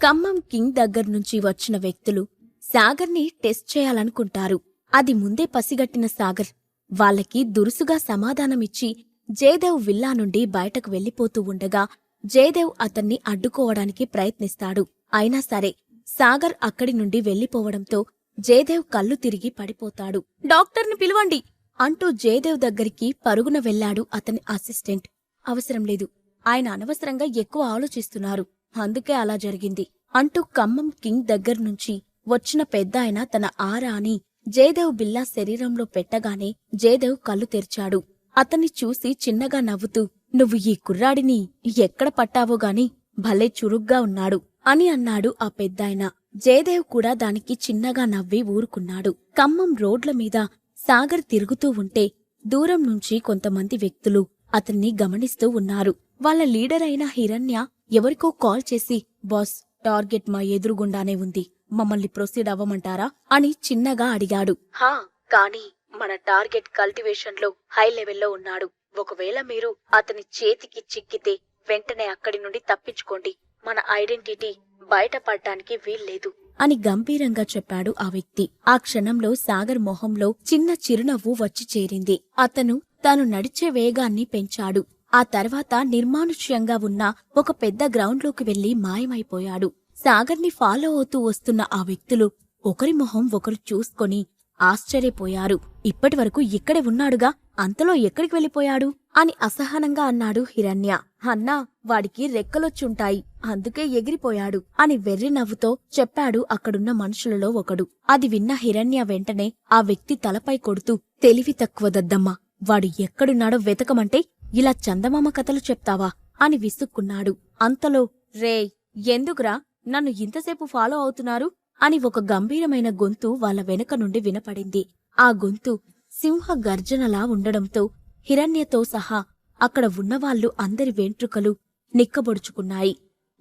Khammam king దగ్గర్నుంచి వచ్చిన వ్యక్తులు సాగర్ని టెస్ట్ చేయాలనుకుంటారు. అది ముందే పసిగట్టిన సాగర్ వాళ్ళకి దురుసుగా సమాధానమిచ్చి జయదేవ్ విల్లా నుండి బయటకు వెళ్లిపోతూ ఉండగా జయదేవ్ అతన్ని అడ్డుకోవడానికి ప్రయత్నిస్తాడు. అయినా సరే సాగర్ అక్కడి నుండి వెళ్లిపోవడంతో జయదేవ్ కళ్ళు తిరిగి పడిపోతాడు. డాక్టర్ని పిలవండి అంటూ జయదేవ్ దగ్గరికి పరుగున వెళ్లాడు అతని అసిస్టెంట్. అవసరం లేదు, ఆయన అనవసరంగా ఎక్కువ ఆలోచిస్తున్నారు, అందుకే అలా జరిగింది అంటూ ఖమ్మం కింగ్ దగ్గర్నుంచి వచ్చిన పెద్దాయన తన ఆరా అని జయదేవ్ బిల్లా శరీరంలో పెట్టగానే జయదేవ్ కళ్ళు తెరిచాడు. అతన్ని చూసి చిన్నగా నవ్వుతూ, నువ్వు ఈ కుర్రాడిని ఎక్కడ పట్టావోగాని భలే చురుగ్గా ఉన్నాడు అని అన్నాడు ఆ పెద్దాయన. జయదేవ్ కూడా దానికి చిన్నగా నవ్వి ఊరుకున్నాడు. ఖమ్మం రోడ్ల మీద సాగర్ తిరుగుతూ ఉంటే దూరం నుంచి కొంతమంది వ్యక్తులు అతన్ని గమనిస్తూ ఉన్నారు. వాళ్ళ లీడర్ అయిన హిరణ్య ఎవరికో కాల్ చేసి, బాస్, టార్గెట్ మా ఎదురుగుండానే ఉంది, మమ్మల్ని ప్రొసీడ్ అవ్వమంటారా అని చిన్నగా అడిగాడు. హా, కానీ మన టార్గెట్ కల్టివేషన్లో హై లెవెల్లో ఉన్నాడు. ఒకవేళ మీరు అతని చేతికి చిక్కితే వెంటనే అక్కడి నుండి తప్పించుకోండి, మన ఐడెంటిటీ బయటపడ్డానికి వీల్లేదు అని గంభీరంగా చెప్పాడు ఆ వ్యక్తి. ఆ క్షణంలో సాగర్ మొహంలో చిన్న చిరునవ్వు వచ్చి చేరింది. అతను తాను నడిచే వేగాన్ని పెంచాడు. ఆ తర్వాత నిర్మానుష్యంగా ఉన్న ఒక పెద్ద గ్రౌండ్లోకి వెళ్లి మాయమైపోయాడు. సాగర్ని ఫాలో అవుతూ వస్తున్న ఆ వ్యక్తులు ఒకరి మొహం ఒకరు చూసుకొని ఆశ్చర్యపోయారు. ఇప్పటివరకు ఇక్కడే ఉన్నాడుగా, అంతలో ఎక్కడికి వెళ్ళిపోయాడు అని అసహనంగా అన్నాడు హిరణ్య. అన్నా, వాడికి రెక్కలొచ్చుంటాయి, అందుకే ఎగిరిపోయాడు అని వెర్రి నవ్వుతో చెప్పాడు అక్కడున్న మనుషులలో ఒకడు. అది విన్న హిరణ్య వెంటనే ఆ వ్యక్తి తలపై కొడుతూ, తెలివి తక్కువ దద్దమ్మా, వాడు ఎక్కడున్నాడో వెతకమంటే ఇలా చందమామ కథలు చెప్తావా అని విసుక్కున్నాడు. అంతలో, రేయ్, ఎందుకురా నన్ను ఇంతసేపు ఫాలో అవుతున్నారు అని ఒక గంభీరమైన గొంతు వాళ్ళ వెనక నుండి వినపడింది. ఆ గొంతు సింహ గర్జనలా ఉండడంతో హిరణ్యతో సహా అక్కడ ఉన్నవాళ్లు అందరి వెంట్రుకలు నిక్కబొడుచుకున్నాయి.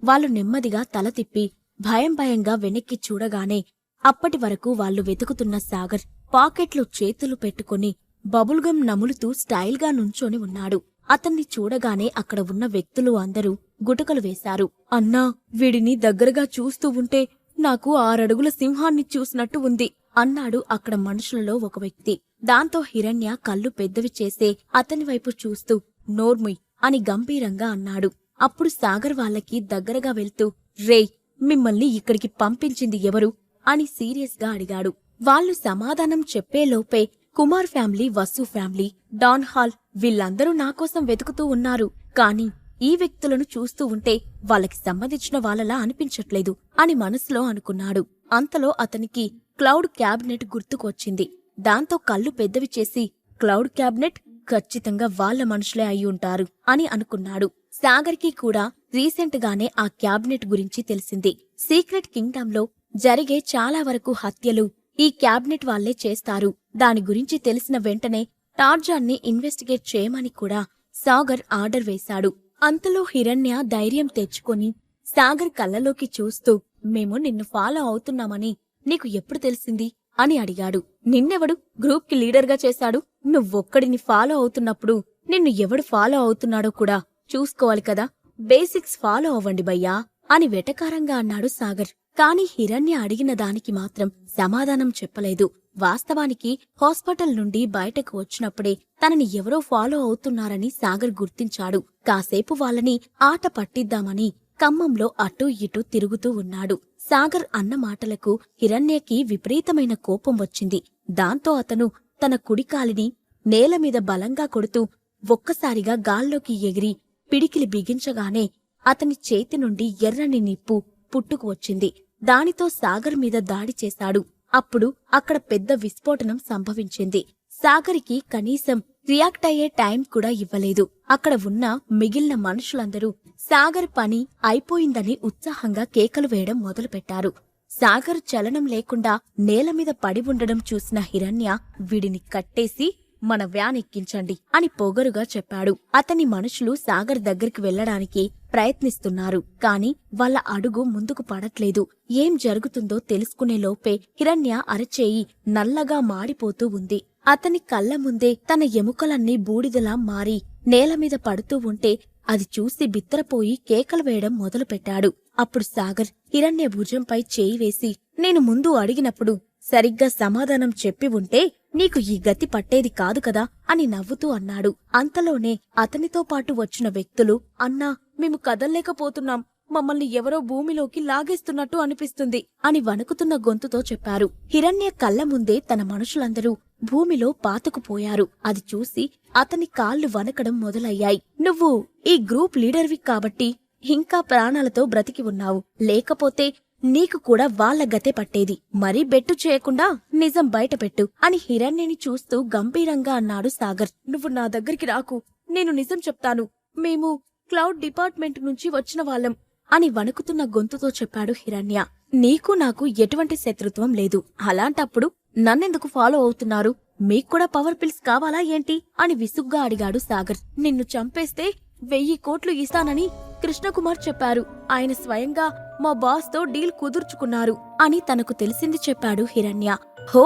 వాళ్ళు నెమ్మదిగా తల తిప్పి భయంగా వెనక్కి చూడగానే అప్పటి వరకు వాళ్లు వెతుకుతున్న సాగర్ పాకెట్లో చేతులు పెట్టుకుని బబుల్గం నములుతూ స్టైల్గా నుంచొని ఉన్నాడు. అతన్ని చూడగానే అక్కడ ఉన్న వ్యక్తులు అందరూ గుటకలు వేశారు. అన్నా, వీడిని దగ్గరగా చూస్తూ ఉంటే నాకు 6 అడుగుల సింహాన్ని చూసినట్టు ఉంది అన్నాడు అక్కడ మనుషులలో ఒక వ్యక్తి. దాంతో హిరణ్య కళ్ళు పెద్దవి చేసే అతని వైపు చూస్తూ, నోర్ముయ్ అని గంభీరంగా అన్నాడు. అప్పుడు సాగర్ వాళ్ళకి దగ్గరగా వెళ్తూ, రేయ్, మిమ్మల్ని ఇక్కడికి పంపించింది ఎవరు అని సీరియస్గా అడిగాడు. వాళ్ళు సమాధానం చెప్పేలోపే కుమార్ ఫ్యామిలీ, వసు ఫ్యామిలీ, డాన్ హాల్ వీళ్ళందరూ నాకోసం వెతుకుతూ ఉన్నారు, కాని ఈ వ్యక్తులను చూస్తూ ఉంటే వాళ్ళకి సంబంధించిన వాళ్ళలా అనిపించట్లేదు అని మనసులో అనుకున్నాడు. అంతలో అతనికి క్లౌడ్ క్యాబినెట్ గుర్తుకొచ్చింది. దాంతో కళ్ళు పెద్దవి చేసి, క్లౌడ్ క్యాబినెట్ ఖచ్చితంగా వాళ్ల మనుషులే అయి ఉంటారు అని అనుకున్నాడు. సాగర్కి కూడా రీసెంట్ గానే ఆ క్యాబినెట్ గురించి తెలిసింది. సీక్రెట్ కింగ్డమ్ లో జరిగే చాలా వరకు హత్యలు ఈ క్యాబినెట్ వాళ్లే చేస్తారు. దాని గురించి తెలిసిన వెంటనే టార్జాన్ని ఇన్వెస్టిగేట్ చేయమని కూడా సాగర్ ఆర్డర్ వేశాడు. అంతలో హిరణ్య ధైర్యం తెచ్చుకొని సాగర్ కళ్ళలోకి చూస్తూ, మేము నిన్ను ఫాలో అవుతున్నామని నీకు ఎప్పుడు తెలిసింది అని అడిగాడు. నిన్నెవడు గ్రూప్ కి లీడర్గా చేశాడు? నువ్వొక్కడిని ఫాలో అవుతున్నప్పుడు నిన్ను ఎవడు ఫాలో అవుతున్నాడో కూడా చూసుకోవాలి కదా, బేసిక్స్ ఫాలో అవ్వండి భయ్యా అని వెటకారంగా అన్నాడు సాగర్. కాని హిరణ్య అడిగిన దానికి మాత్రం సమాధానం చెప్పలేదు. వాస్తవానికి హాస్పిటల్ నుండి బయటకు వచ్చినప్పుడే తనని ఎవరో ఫాలో అవుతున్నారని సాగర్ గుర్తించాడు. కాసేపు వాళ్ళని ఆట పట్టిద్దామని ఖమ్మంలో అటూ ఇటూ తిరుగుతూ ఉన్నాడు. సాగర్ అన్న మాటలకు హిరణ్యకి విపరీతమైన కోపం వచ్చింది. దాంతో అతను తన కుడికాలిని నేలమీద బలంగా కొడుతూ ఒక్కసారిగా గాల్లోకి ఎగిరి పిడికిలి బిగించగానే అతని చేతి నుండి ఎర్రని నిప్పు పుట్టుకు వచ్చింది. దానితో సాగర్ మీద దాడి చేశాడు. అప్పుడు అక్కడ పెద్ద విస్ఫోటనం సంభవించింది. సాగర్కి కనీసం రియాక్ట్ అయ్యే టైం కూడా ఇవ్వలేదు. అక్కడ ఉన్న మిగిలిన మనుషులందరూ సాగర్ పని అయిపోయిందని ఉత్సాహంగా కేకలు వేయడం మొదలుపెట్టారు. సాగర్ చలనం లేకుండా నేలమీద పడి ఉండడం చూసిన హిరణ్య, వీడిని కట్టేసి మన వ్యాన్ ఎక్కించండి అని పొగరుగా చెప్పాడు. అతని మనుషులు సాగర్ దగ్గరికి వెళ్లడానికి ప్రయత్నిస్తున్నారు. కాని వాళ్ళ అడుగు ముందుకు పడట్లేదు. ఏం జరుగుతుందో తెలుసుకునే లోపే హిరణ్య అరచేయి నల్లగా మాడిపోతూ ఉంది. అతని కళ్ల ముందే తన ఎముకలన్నీ బూడిదలా మారి నేలమీద పడుతూ ఉంటే అది చూసి బిత్తరపోయి కేకలు వేయడం మొదలుపెట్టాడు. అప్పుడు సాగర్ హిరణ్య భుజంపై చేయి వేసి, నేను ముందు అడిగినప్పుడు సరిగ్గా సమాధానం చెప్పి ఉంటే నీకు ఈ గతి పట్టేది కాదు కదా అని నవ్వుతూ అన్నాడు. అంతలోనే అతనితో పాటు వచ్చిన వ్యక్తులు, అన్నా, మేము కదల్లేకపోతున్నాం, మమ్మల్ని ఎవరో భూమిలోకి లాగేస్తున్నట్టు అనిపిస్తుంది అని వణుకుతున్న గొంతుతో చెప్పారు. హిరణ్య కళ్ల ముందే తన మనుషులందరూ భూమిలో పాతుకుపోయారు. అది చూసి అతని కాళ్లు వణకడం మొదలయ్యాయి. నువ్వు ఈ గ్రూప్ లీడర్వి కాబట్టి ఇంకా ప్రాణాలతో బ్రతికి ఉన్నావు, లేకపోతే నీకు కూడా వాళ్ల గతే పట్టేది. మరీ బెట్టు చేయకుండా నిజం బయటపెట్టు అని హిరణ్యని చూస్తూ గంభీరంగా అన్నాడు సాగర్. నువ్వు నా దగ్గరికి రాకు, నేను నిజం చెప్తాను. మేము క్లౌడ్ డిపార్ట్మెంట్ నుంచి వచ్చిన వాళ్ళం అని వణుకుతున్న గొంతుతో చెప్పాడు హిరణ్య. నీకు నాకు ఎటువంటి శత్రుత్వం లేదు, అలాంటప్పుడు నన్నెందుకు ఫాలో అవుతున్నారు? మీక్కూడా పవర్ పిల్స్ కావాలా ఏంటి అని విసుగ్గా అడిగాడు సాగర్. నిన్ను చంపేస్తే 1000 కోట్లు ఇస్తానని కృష్ణకుమార్ చెప్పారు. ఆయన స్వయంగా మా బాస్ తో డీల్ కుదుర్చుకున్నారు అని తనకు తెలిసింది చెప్పాడు హిరణ్య. హో,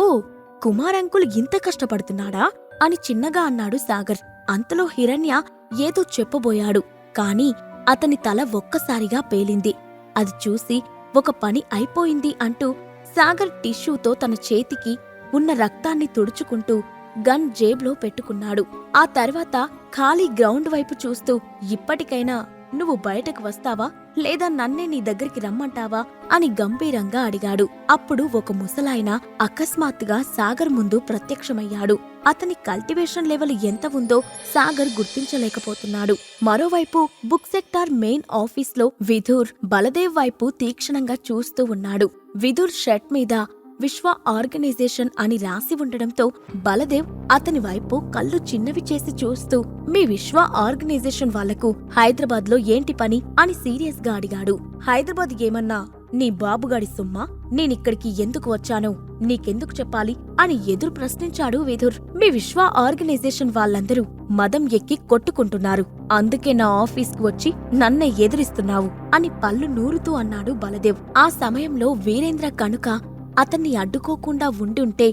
కుమార్ అంకుల్ ఇంత కష్టపడుతున్నాడా అని చిన్నగా అన్నాడు సాగర్. అంతలో హిరణ్య ఏదో చెప్పబోయాడు, కాని అతని తల ఒక్కసారిగా పేలింది. అది చూసి ఒక పని అయిపోయింది అంటూ సాగర్ టిష్యూతో తన చేతికి ఉన్న రక్తాన్ని తుడుచుకుంటూ గన్ జేబులో పెట్టుకున్నాడు. ఆ తర్వాత ఖాళీ గ్రౌండ్ వైపు చూస్తూ, ఇప్పటికైనా నువ్వు బయటకు వస్తావా లేదా నన్నే నీ దగ్గరికి రమ్మంటావా అని గంభీరంగా అడిగాడు. అప్పుడు ఒక ముసలాయన అకస్మాత్తుగా సాగర్ ముందు ప్రత్యక్షమయ్యాడు. అతని కల్టివేషన్ లెవెల్ ఎంత ఉందో సాగర్ గుర్తించలేకపోతున్నాడు. మరోవైపు బుక్ సెక్టార్ మెయిన్ ఆఫీస్లో విధుర్ బలదేవ్ వైపు తీక్షణంగా చూస్తూ ఉన్నాడు. విధుర్ షర్ట్ మీద విశ్వ ఆర్గనైజేషన్ అని రాసి ఉండడంతో బలదేవ్ అతని వైపు కళ్ళు చిన్నవి చేసి చూస్తూ, మీ విశ్వ ఆర్గనైజేషన్ వాళ్లకు హైదరాబాద్ లో ఏంటి పని అని సీరియస్ గా అడిగాడు. హైదరాబాద్ ఏమన్నా నీ బాబుగాడి సొమ్మా? నేనిక్కడికి ఎందుకు వచ్చానో నీకెందుకు చెప్పాలి అని ఎదురు ప్రశ్నించాడు విధుర్. మీ విశ్వ ఆర్గనైజేషన్ వాళ్ళందరూ మదం ఎక్కి కొట్టుకుంటున్నారు, అందుకే నా ఆఫీస్కు వచ్చి నన్నే ఎదిరిస్తున్నావు అని పళ్ళు నూరుతూ అన్నాడు బలదేవ్. ఆ సమయంలో వీరేంద్ర కనుక అతన్ని అడ్డుకోకుండా ఉండుంటే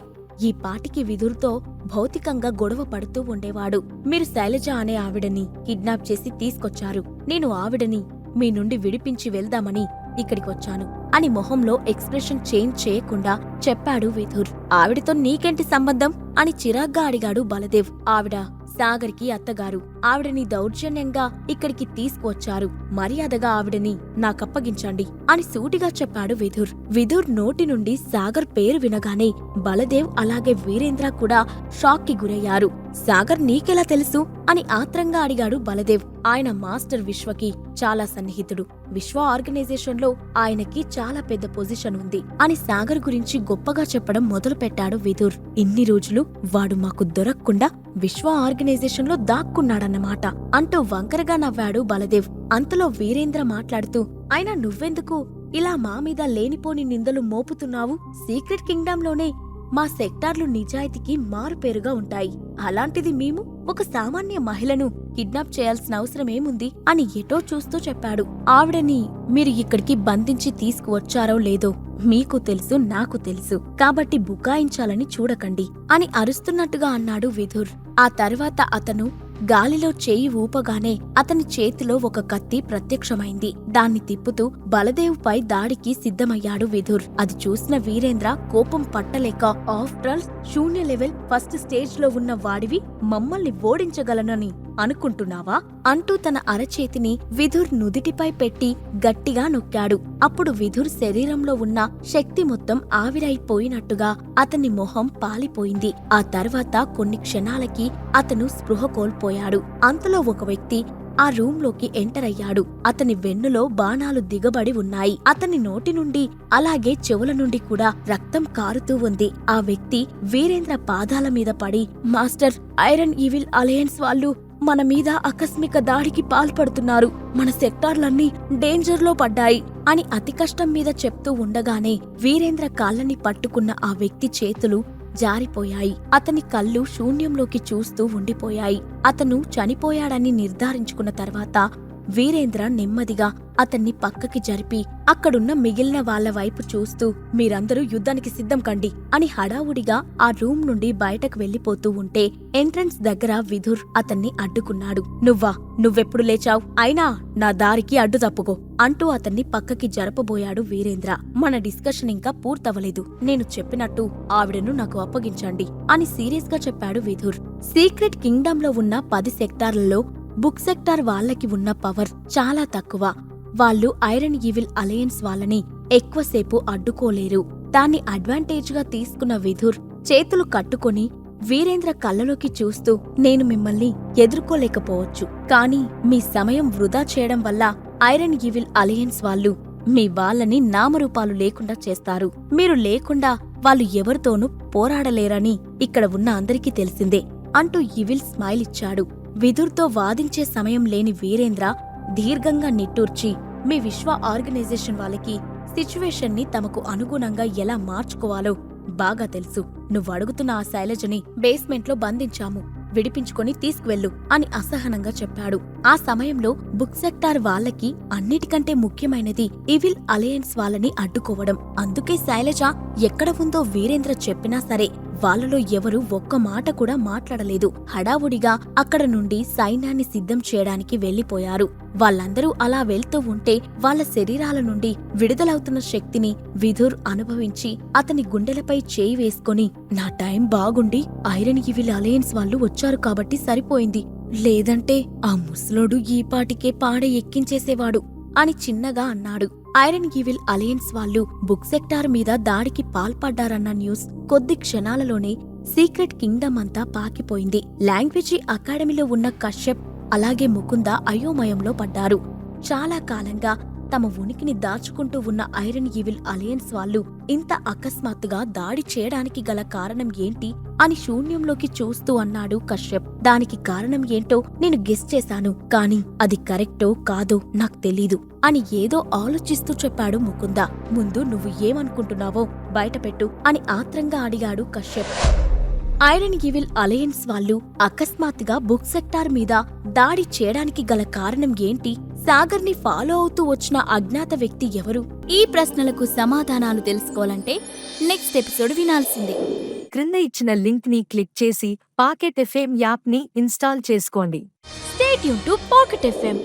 ఈ పాటికి విధుర్తో భౌతికంగా గొడవ పడుతూ ఉండేవాడు. మీరు శైలజ అనే ఆవిడని కిడ్నాప్ చేసి తీసుకొచ్చారు, నేను ఆవిడని మీ నుండి విడిపించి వెళ్దామని ఇక్కడికొచ్చాను అని మొహంలో ఎక్స్ప్రెషన్ చేంజ్ చేయకుండా చెప్పాడు విధుర్. ఆవిడతో నీకేంటి సంబంధం అని చిరాగ్గా అడిగాడు బలదేవ్. ఆవిడ సాగర్కి అత్తగారు, ఆవిడని దౌర్జన్యంగా ఇక్కడికి తీసుకువచ్చారు, మర్యాదగా ఆవిడని నాకప్పగించండి అని సూటిగా చెప్పాడు విధుర్. విధుర్ నోటి నుండి సాగర్ పేరు వినగానే బలదేవ్ అలాగే వీరేంద్ర కూడా షాక్ కి గురయ్యారు. సాగర్ నీకెలా తెలుసు అని ఆత్రంగా అడిగాడు బలదేవ్. ఆయన మాస్టర్ విశ్వకి చాలా సన్నిహితుడు, విశ్వ ఆర్గనైజేషన్ లో ఆయనకి చాలా పెద్ద పొజిషన్ ఉంది అని సాగర్ గురించి గొప్పగా చెప్పడం మొదలు పెట్టాడు విధుర్. ఇన్ని రోజులు వాడు మాకు దొరక్కుండా విశ్వ ఆర్గనైజేషన్ లో దాక్కున్నాడన్నమాట అంటూ వంకరగా నవ్వాడు బలదేవ్. అంతలో వీరేంద్ర మాట్లాడుతూ, అయినా నువ్వెందుకు ఇలా మా మీద లేనిపోని నిందలు మోపుతున్నావు? సీక్రెట్ కింగ్డమ్ లోనే మా సెక్టార్లు నిజాయితీకి మారుపేరుగా ఉంటాయి, అలాంటిది మేము ఒక సామాన్య మహిళను కిడ్నాప్ చేయాల్సిన అవసరమేముంది అని ఎటో చూస్తూ చెప్పాడు. ఆవిడని మీరు ఇక్కడికి బంధించి తీసుకువచ్చారో లేదో మీకు తెలుసు, నాకు తెలుసు, కాబట్టి బుకాయించాలని చూడకండి అని అరుస్తున్నట్టుగా అన్నాడు విధుర్. ఆ తర్వాత అతను గాలిలో చేయి ఊపగానే అతని చేతిలో ఒక కత్తి ప్రత్యక్షమైంది. దాన్ని తిప్పుతూ బలదేవ్ పై దాడికి సిద్ధమయ్యాడు విధుర్. అది చూసిన వీరేంద్ర కోపం పట్టలేక, ఆఫ్టర్ ఆల్ శూన్య లెవెల్ ఫస్ట్ స్టేజ్ లో ఉన్న వాడివి మమ్మల్ని ఓడించగలనని అనుకుంటున్నావా అంటూ తన అరచేతిని విధుర్ నుదిటిపై పెట్టి గట్టిగా నొక్కాడు. అప్పుడు విధుర్ శరీరంలో ఉన్న శక్తి మొత్తం ఆవిరైపోయినట్టుగా అతని మొహం పాలిపోయింది. ఆ తర్వాత కొన్ని క్షణాలకి అతను స్పృహ కోల్పోయాడు. అంతలో ఒక వ్యక్తి ఆ రూమ్ లోకి ఎంటర్ అయ్యాడు. అతని వెన్నులో బాణాలు దిగబడి ఉన్నాయి. అతని నోటి నుండి అలాగే చెవుల నుండి కూడా రక్తం కారుతూ ఉంది. ఆ వ్యక్తి వీరేంద్ర పాదాల మీద పడి, మాస్టర్, ఐరన్ ఈవిల్ అలయన్స్ వాళ్ళు మన మీద ఆకస్మిక దాడికి పాల్పడుతున్నారు, మన సెక్టార్లన్నీ డేంజర్ లో పడ్డాయి అని అతి కష్టం మీద చెప్తూ ఉండగానే వీరేంద్ర కాళ్ళని పట్టుకున్న ఆ వ్యక్తి చేతులు జారిపోయాయి. అతని కళ్ళు శూన్యంలోకి చూస్తూ ఉండిపోయాయి. అతను చనిపోయాడని నిర్ధారించుకున్న తర్వాత వీరేంద్ర నెమ్మదిగా అతన్ని పక్కకి జరిపి అక్కడున్న మిగిలిన వాళ్ల వైపు చూస్తూ మీరందరూ యుద్ధానికి సిద్ధం కండి అని హడావుడిగా ఆ రూమ్ నుండి బయటకు వెళ్లిపోతూ ఉంటే ఎంట్రన్స్ దగ్గర విధుర్ అతన్ని అడ్డుకున్నాడు. నువ్వెప్పుడు లేచావ్? అయినా నా దారికి అడ్డు తప్పుకో అంటూ అతన్ని పక్కకి జరపబోయాడు వీరేంద్ర. మన డిస్కషన్ ఇంకా పూర్తవలేదు. నేను చెప్పినట్టు ఆవిడను నాకు అప్పగించండి అని సీరియస్ గా చెప్పాడు విధుర్. సీక్రెట్ కింగ్డమ్ లో ఉన్న 10 సెక్టార్లలో బుక్ సెక్టార్ వాళ్ళకి ఉన్న పవర్ చాలా తక్కువ. వాళ్ళు ఐరన్ ఈవిల్ అలయన్స్ వాళ్ళని ఎక్కువసేపు అడ్డుకోలేరు. దాన్ని అడ్వాంటేజ్ గా తీసుకున్న విధుర్ చేతులు కట్టుకొని వీరేంద్ర కళ్ళలోకి చూస్తూ నేను మిమ్మల్ని ఎదుర్కోలేకపోవచ్చు, కానీ మీ సమయం వృధా చేయడం వల్ల ఐరన్ ఈవిల్ అలయన్స్ వాళ్ళు మీ వాళ్ళని నామరూపాలు లేకుండా చేస్తారు. మీరు లేకుండా వాళ్ళు ఎవరితోనూ పోరాడలేరని ఇక్కడ ఉన్న అందరికీ తెలిసిందే అంటూ ఈవిల్ స్మైల్ ఇచ్చాడు. విధుర్తో వాదించే సమయం లేని వీరేంద్ర దీర్ఘంగా నిట్టూర్చి మీ విశ్వ ఆర్గనైజేషన్ వాళ్ళకి సిచ్యువేషన్ ని తమకు అనుగుణంగా ఎలా మార్చుకోవాలో బాగా తెలుసు. నువ్వడుగుతున్న ఆ శైలజని బేస్మెంట్లో బంధించాము, విడిపించుకొని తీసుకువెళ్ళు అని అసహనంగా చెప్పాడు. ఆ సమయంలో బుక్ సెక్టార్ వాళ్ళకి అన్నిటికంటే ముఖ్యమైనది ఈవిల్ అలయన్స్ వాళ్ళని అడ్డుకోవడం. అందుకే శైలజ ఎక్కడ ఉందో వీరేంద్ర చెప్పినా సరే వాళ్ళలో ఎవరూ ఒక్క మాట కూడా మాట్లాడలేదు. హడావుడిగా అక్కడ నుండి సైన్యాన్ని సిద్ధం చేయడానికి వెళ్లిపోయారు. వాళ్ళందరూ అలా వెళ్తూ ఉంటే వాళ్ళ శరీరాల నుండి విడుదలవుతున్న శక్తిని విధుర్ అనుభవించి అతని గుండెలపై చేయి వేసుకొని నా టైం బాగుండి ఐరన్ ఈవిల్ అలయన్స్ వాళ్ళు వచ్చారు కాబట్టి సరిపోయింది, లేదంటే ఆ ముసలోడు ఈపాటికే పాడ ఎక్కించేసేవాడు అని చిన్నగా అన్నాడు. ఐరన్ ఈవిల్ అలయన్స్ వాళ్ళు బుక్ సెక్టార్ మీద దాడికి పాల్పడ్డారన్న న్యూస్ కొద్ది క్షణాలలోనే సీక్రెట్ కింగ్డమ్ అంతా పాకిపోయింది. లాంగ్వేజీ అకాడమీలో ఉన్న కశ్యప్ అలాగే ముకుంద అయోమయంలో పడ్డారు. చాలా కాలంగా తమ ఉనికిని దాచుకుంటూ ఉన్న ఐరన్ ఈవిల్ అలయన్స్ వాళ్ళు ఇంత అకస్మాత్తుగా దాడి చేయడానికి గల కారణం ఏంటి అని శూన్యంలోకి చూస్తూ అన్నాడు కశ్యప్. దానికి కారణం ఏంటో నేను గెస్ చేశాను, కానీ అది కరెక్టో కాదో నాకు తెలీదు అని ఏదో ఆలోచిస్తూ చెప్పాడు ముకుంద. ముందు నువ్వు ఏమనుకుంటున్నావో బయటపెట్టు అని ఆత్రంగా అడిగాడు కశ్యప్. ఐరన్ ఈవిల్ అలయన్స్ వాళ్ళు అకస్మాత్తుగా బుక్ సెక్టార్ మీద దాడి చేయడానికి గల కారణం ఏంటి? సాగర్ ని ఫాలో అవుతూ వచ్చిన అజ్ఞాత వ్యక్తి ఎవరు? ఈ ప్రశ్నలకు సమాధానాలు తెలుసుకోవాలంటే నెక్స్ట్ ఎపిసోడ్ వినాల్సిందే. క్రింద ఇచ్చిన లింక్ ని క్లిక్ చేసి పాకెట్ ఎఫ్ఎం యాప్ ని ఇన్స్టాల్ చేసుకోండి. Stay tune to pocket FM.